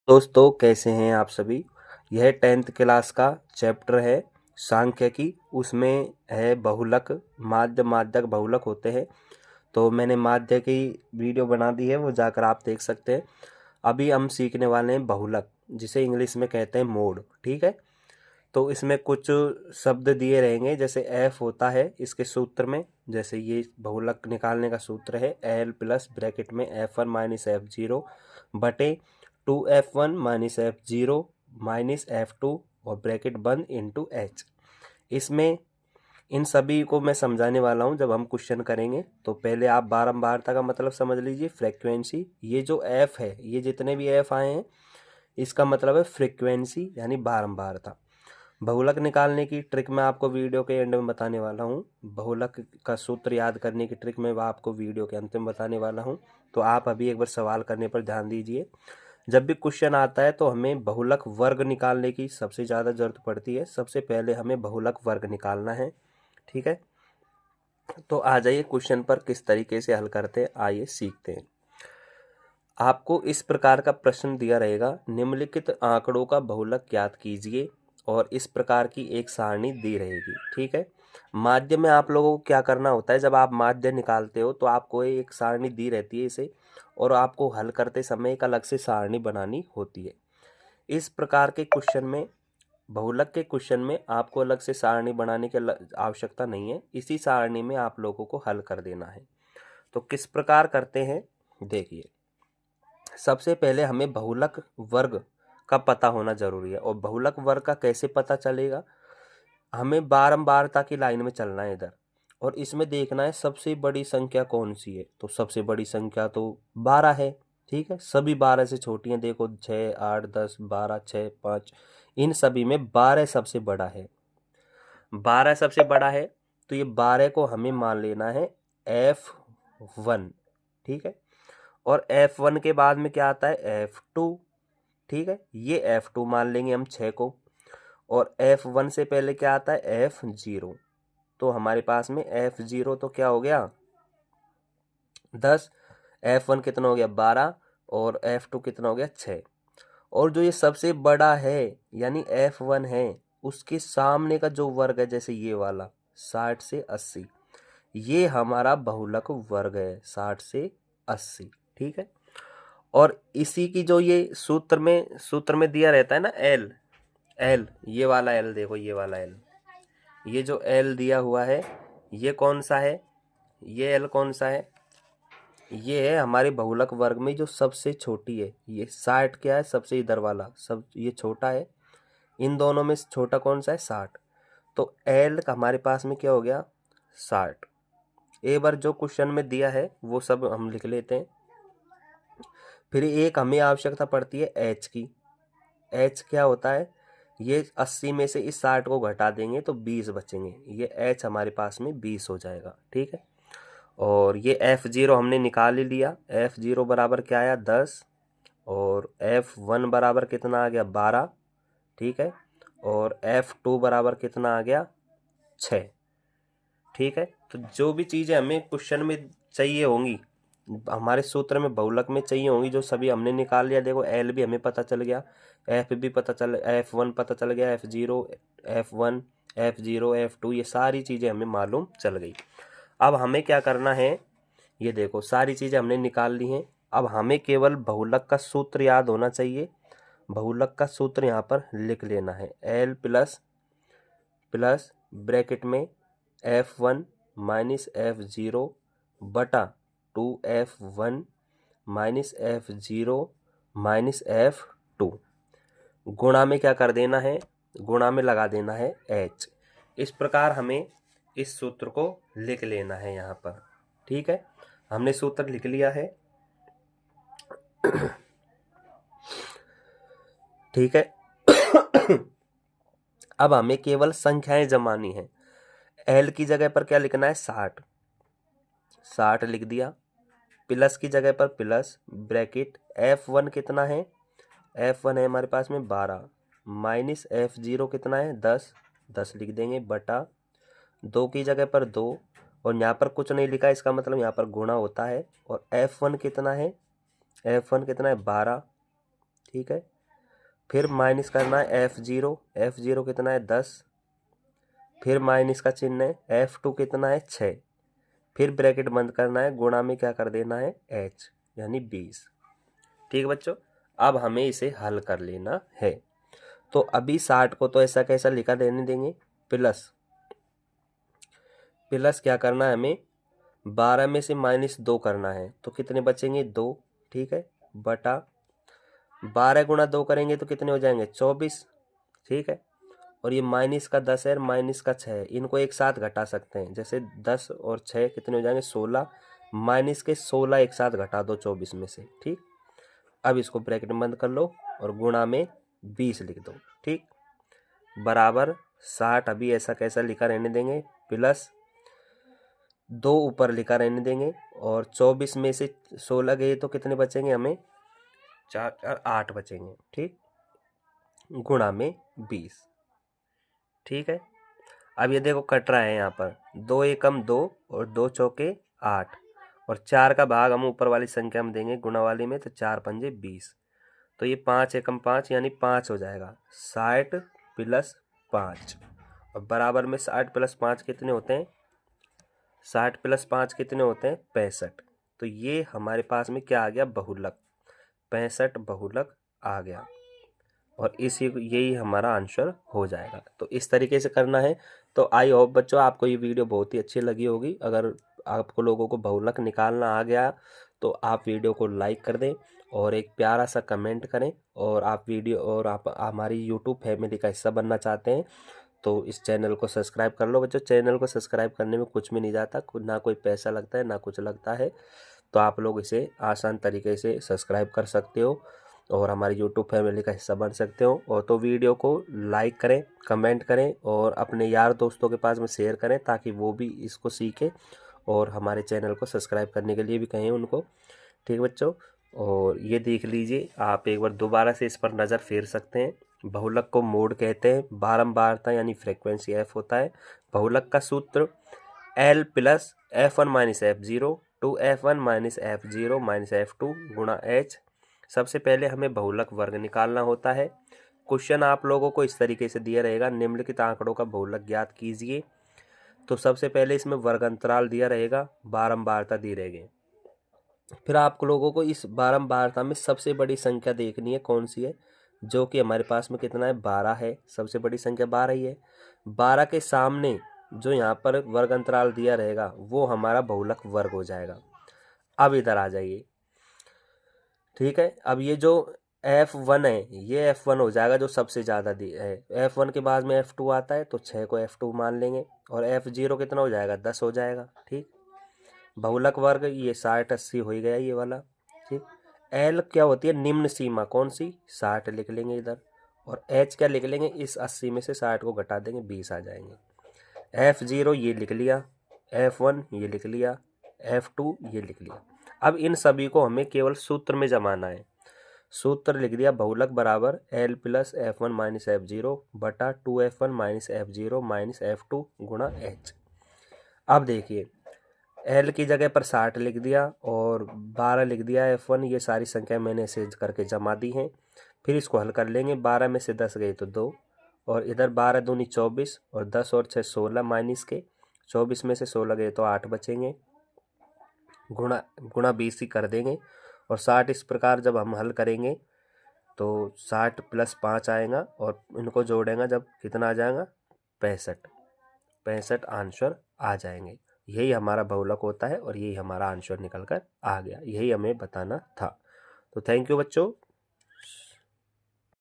दोस्तों कैसे हैं आप सभी। यह 10th क्लास का चैप्टर है सांख्यिकी। उसमें है बहुलक, माध्य, माध्यक, बहुलक होते हैं। तो मैंने माध्य की वीडियो बना दी है, वो जाकर आप देख सकते हैं। अभी हम सीखने वाले हैं बहुलक, जिसे इंग्लिश में कहते हैं मोड। ठीक है, तो इसमें कुछ शब्द दिए रहेंगे, जैसे एफ होता है इसके सूत्र में। जैसे ये बहुलक निकालने का सूत्र है एल प्लस ब्रैकेट में F1 माइनस F0 बटे 2F1 minus F0 minus F2 और ब्रैकेट बंद इंटू H। इसमें इन सभी को मैं समझाने वाला हूं जब हम क्वेश्चन करेंगे। तो पहले आप बारंबारता का मतलब समझ लीजिए, फ्रीक्वेंसी। ये जो एफ है, ये जितने भी एफ आए हैं इसका मतलब है फ्रीक्वेंसी यानी बारंबारता। बहुलक निकालने की ट्रिक मैं आपको वीडियो के एंड में बताने वाला हूँ। बहुलक का सूत्र याद करने की ट्रिक मैं आपको वीडियो के अंत में बताने वाला हूँ। तो आप अभी एक बार सवाल करने पर ध्यान दीजिए। जब भी क्वेश्चन आता है तो हमें बहुलक वर्ग निकालने की सबसे ज़्यादा जरूरत पड़ती है। सबसे पहले हमें बहुलक वर्ग निकालना है। ठीक है, तो आ जाइए क्वेश्चन पर किस तरीके से हल करते हैं, आइए सीखते हैं। आपको इस प्रकार का प्रश्न दिया रहेगा, निम्नलिखित आंकड़ों का बहुलक ज्ञात कीजिए और इस प्रकार की एक सारणी दी रहेगी। ठीक है, माध्य में आप लोगों को क्या करना होता है, जब आप माध्य निकालते हो तो आपको एक सारणी दी रहती है इसे, और आपको हल करते समय एक अलग से सारणी बनानी होती है। इस प्रकार के क्वेश्चन में, बहुलक के क्वेश्चन में आपको अलग से सारणी बनाने की आवश्यकता नहीं है। इसी सारणी में आप लोगों को हल कर देना है। तो किस प्रकार करते हैं देखिए। सबसे पहले हमें बहुलक वर्ग का पता होना जरूरी है। और बहुलक वर्ग का कैसे पता चलेगा, हमें बारंबारता की लाइन में चलना है इधर, और इसमें देखना है सबसे बड़ी संख्या कौन सी है। तो सबसे बड़ी संख्या तो 12 है। ठीक है, सभी 12 से छोटी हैं। देखो 6, 8, 10, 12, 6, 5, इन सभी में 12 सबसे बड़ा है। 12 सबसे बड़ा है, तो ये 12 को हमें मान लेना है F1। ठीक है, और F1 के बाद में क्या आता है F2। ठीक है, ये F2 मान लेंगे हम 6 को। और F1 से पहले क्या आता है F0। तो हमारे पास में F0 तो क्या हो गया 10, F1 कितना हो गया 12, और F2 कितना हो गया 6। और जो ये सबसे बड़ा है यानी F1 है, उसके सामने का जो वर्ग है, जैसे ये वाला 60 से 80, ये हमारा बहुलक वर्ग है 60 से 80। ठीक है, और इसी की जो ये सूत्र में दिया रहता है ना एल, ये वाला एल, देखो ये वाला एल, ये जो एल दिया हुआ है ये कौन सा है, ये एल कौन सा है, ये है हमारे बहुलक वर्ग में जो सबसे छोटी है। ये 60 क्या है, सबसे इधर वाला सब ये छोटा है। इन दोनों में छोटा कौन सा है 60। तो एल का हमारे पास में क्या हो गया 60। एक बार जो क्वेश्चन में दिया है वो सब हम लिख लेते हैं। फिर एक हमें आवश्यकता पड़ती है एच की। एच क्या होता है, ये 80 में से इस 60 को घटा देंगे तो 20 बचेंगे। ये एच हमारे पास में 20 हो जाएगा। ठीक है, और ये F0 हमने निकाल ही लिया। F0 बराबर क्या आया 10, और F1 बराबर कितना आ गया 12। ठीक है, और F2 बराबर कितना आ गया 6। ठीक है, तो जो भी चीज़ें हमें क्वेश्चन में चाहिए होंगी, हमारे सूत्र में बहुलक में चाहिए होंगी, जो सभी हमने निकाल लिया। देखो एल भी हमें पता चल गया, एफ भी पता चल, F1 पता चल गया, F0, F1, F0, F2, ये सारी चीज़ें हमें मालूम चल गई। अब हमें क्या करना है, ये देखो सारी चीज़ें हमने निकाल ली हैं। अब हमें केवल बहुलक का सूत्र याद होना चाहिए। बहुलक का सूत्र यहाँ पर लिख लेना है, एल प्लस प्लस ब्रैकेट में F1 माइनस F0 बटा 2F1 minus F0 minus F2, गुणा में क्या कर देना है, गुणा में लगा देना है H। इस प्रकार हमें इस सूत्र को लिख लेना है यहाँ पर। ठीक है, हमने सूत्र लिख लिया है। ठीक है, अब हमें केवल संख्याएं जमानी है। एल की जगह पर क्या लिखना है 60, 60 लिख दिया। प्लस की जगह पर प्लस ब्रैकेट F1 कितना है, F1 है हमारे पास में 12, माइनस F0 कितना है 10, 10 लिख देंगे बटा 2 की जगह पर 2, और यहाँ पर कुछ नहीं लिखा, इसका मतलब यहाँ पर गुणा होता है। और F1 कितना है, F1 कितना है 12। ठीक है, फिर माइनस करना है F0, F0 कितना है 10, फिर माइनस का चिन्ह है, F2 कितना है 6, फिर ब्रैकेट बंद करना है, गुणा में क्या कर देना है H यानी 20। ठीक है बच्चों, अब हमें इसे हल कर लेना है। तो अभी 60 को तो ऐसा कैसा लिखा देने देंगे, प्लस क्या करना है हमें, 12 में से -2 करना है, तो कितने बचेंगे 2। ठीक है, बटा 12 गुणा 2 करेंगे तो कितने हो जाएंगे 24। ठीक है, और ये माइनस का 10 है, माइनस का 6 है, इनको एक साथ घटा सकते हैं। जैसे 10 और 6 कितने हो जाएंगे 16, माइनस के 16 एक साथ घटा दो 24 में से। ठीक, अब इसको ब्रैकेट बंद कर लो और गुणा में 20 लिख दो। ठीक, बराबर 60 अभी ऐसा कैसा लिखा रहने देंगे, प्लस 2 ऊपर लिखा रहने देंगे, और 24 में से 16 गए तो कितने बचेंगे हमें 4 8 बचेंगे। ठीक, गुणा में 20। ठीक है, अब ये देखो कट रहा है यहाँ पर, 2 एकम 2 और 2 चौके 8, और 4 का भाग हम ऊपर वाली संख्या में देंगे गुणा वाली में, तो 4 पंजे 20, तो ये 5 एकम 5 यानी 5 हो जाएगा। 60 प्लस 5, और बराबर में 60 प्लस 5 कितने होते हैं, 60 प्लस 5 कितने होते हैं 65। तो ये हमारे पास में क्या आ गया, बहुलक, 65 बहुलक आ गया, और इसी यही हमारा आंसर हो जाएगा। तो इस तरीके से करना है। तो आई होप बच्चों आपको ये वीडियो बहुत ही अच्छी लगी होगी। अगर आपको लोगों को बहुलक निकालना आ गया तो आप वीडियो को लाइक कर दें और एक प्यारा सा कमेंट करें, और आप वीडियो और आप हमारी यूट्यूब फैमिली का हिस्सा बनना चाहते हैं तो इस चैनल को सब्सक्राइब कर लो बच्चों। चैनल को सब्सक्राइब करने में कुछ भी नहीं जाता, ना कोई पैसा लगता है ना कुछ लगता है, तो आप लोग इसे आसान तरीके से सब्सक्राइब कर सकते हो और हमारी यूट्यूब फैमिली का हिस्सा बन सकते हो। और तो वीडियो को लाइक करें, कमेंट करें और अपने यार दोस्तों के पास में शेयर करें ताकि वो भी इसको सीखें और हमारे चैनल को सब्सक्राइब करने के लिए भी कहें उनको। ठीक बच्चों, और ये देख लीजिए, आप एक बार दोबारा से इस पर नज़र फेर सकते हैं। बहुलक को मोड कहते हैं, बारंबारता यानी फ्रीक्वेंसी F होता है। बहुलक का सूत्र L plus F1 minus F0 to F1 minus F0 minus F2 गुणा H। सबसे पहले हमें बहुलक वर्ग निकालना होता है। क्वेश्चन आप लोगों को इस तरीके से दिया रहेगा, निम्नलिखित आंकड़ों का बहुलक ज्ञात कीजिए। तो सबसे पहले इसमें वर्ग अंतराल दिया रहेगा, बारंबारता दी रहेगी। फिर आप लोगों को इस बारंबारता में सबसे बड़ी संख्या देखनी है कौन सी है, जो कि हमारे पास में कितना है 12 है, सबसे बड़ी संख्या 12 ही है। 12 के सामने जो यहाँ पर वर्ग अंतराल दिया रहेगा वो हमारा बहुलक वर्ग हो जाएगा। अब इधर आ जाइए। ठीक है, अब ये जो F1 है ये F1 हो जाएगा जो सबसे ज़्यादा है। F1 के बाद में F2 आता है तो 6 को F2 मान लेंगे, और F0 कितना हो जाएगा 10 हो जाएगा। ठीक, बहुलक वर्ग ये 60 80 हो ही गया ये वाला। ठीक, L क्या होती है निम्न सीमा, कौन सी 60 लिख लेंगे इधर, और H क्या लिख लेंगे, इस 80 में से 60 को घटा देंगे 20 आ जाएंगे। F0 ये लिख लिया, F1 ये लिख लिया, F2 ये लिख लिया। अब इन सभी को हमें केवल सूत्र में जमाना है। सूत्र लिख दिया, बहुलक बराबर L plus F1 minus F0 बटा 2F1 minus F0 minus F2 गुणा H। अब देखिए, L की जगह पर 60 लिख दिया और 12 लिख दिया F1, ये सारी संख्या मैंने ऐसे करके जमा दी हैं। फिर इसको हल कर लेंगे, 12 में से 10 गए तो 2, और इधर 12 दूनी 24 और 10 और 6 16 माइनस के 24 में से 16 गए तो 8 बचेंगे, गुणा 20 ही कर देंगे। और 60 इस प्रकार जब हम हल करेंगे तो 60 प्लस 5 आएगा, और इनको जोड़ेंगे जब कितना आ जाएगा 65 आंसर आ जाएंगे। यही हमारा बहुलक होता है और यही हमारा आंसर निकल कर आ गया, यही हमें बताना था। तो थैंक यू बच्चों।